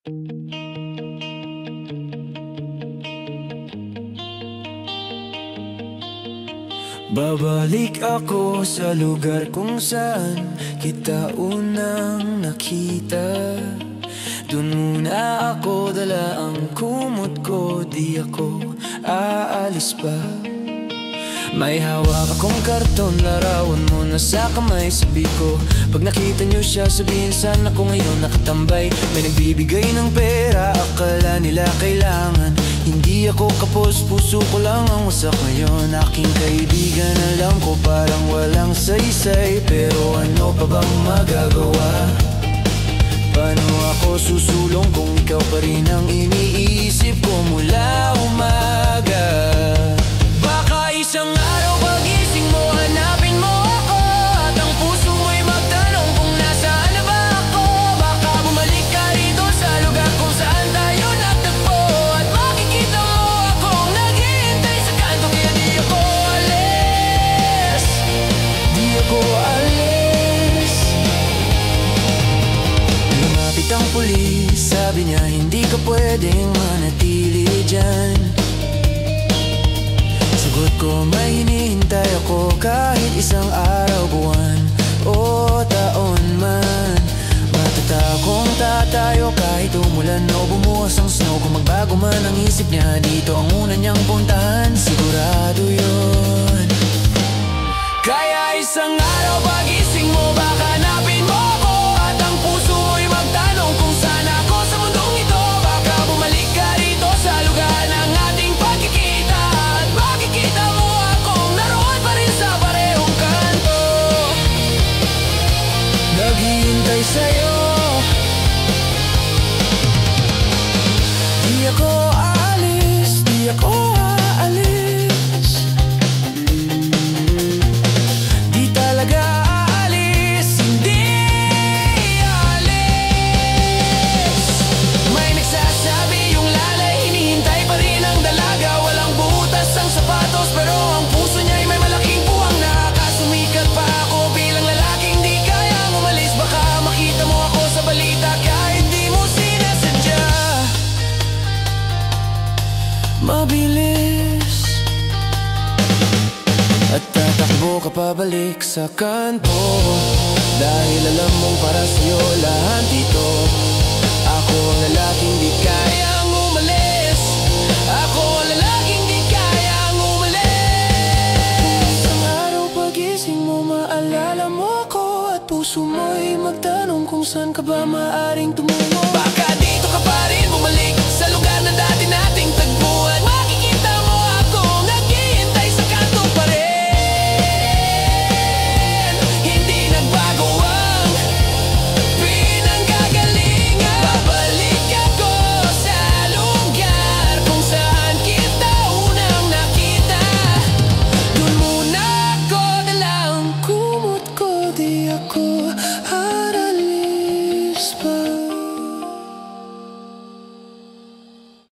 Babalik ako sa lugar kung saan kita unang nakita. Dun muna ako dala ang kumot ko, di ako aalis pa. May hawak akong karton, larawan mo na sa kamay. Sabi ko, pag nakita niyo siya, sabihin saan ako ngayon nakatambay. May nagbibigay ng pera, akala nila kailangan. Hindi ako kapos, puso ko lang ang wasak ngayon. Aking kaibigan, alam ko parang walang saysay, pero ano pa bang magagawa? Paano ako susulong kung ikaw pa rin ang iniisip ko mula umaga? Baka isang araw pagising mo, hanapin mo ako, at ang puso mo'y magtanong kung nasaan na ba ako. Baka bumalik ka rito sa lugar kung saan tayo nagtagpo, at makikita mo akong naghihintay sa kanto. Kaya di ako alis, di ako alis. Lumapit ang pulis, sabi niya hindi ka pwedeng manatili dyan. Sagot ko, may hinihintay ako kahit isang araw, buwan o taon man. Matatakong tatayo kahit umulan o bumuhos ang snow. Kung magbago man ang isip niya, dito ang una niyang puntahan, sigurado yun. Kaya isang araw pagising mo, baka hanapin mo ako, at ang puso mo'y magtanong kung saan ako sa mundong ito. Baka bumalik ka rito sa lugar ng ating pagkikita, at makikita mo akong naroon pa rin sa parehong kanto, naghihintay sa'yo. Di ako aalis, di ako aalis. Di talaga aalis, hindi aalis. May nagsasabi yung lalay, hinihintay pa rin ang dalaga. Walang butas ang sapatos, pero ang puso niya'y may malaking puwang. Nakasumikat pa ako bilang lalaking di kayang umalis. Baka makita mo ako sa balita kahit di mo sinasadya. Mabilis, at tatakbo ka pabalik sa kanto, dahil alam mong para sa'yo lahat dito. Ako ang lalaking di kayang umalis, ako ang lalaking di kayang umalis. Isang araw pagising mo, maalala mo ako, at puso mo'y magtanong kung saan ka ba maaring tumulong.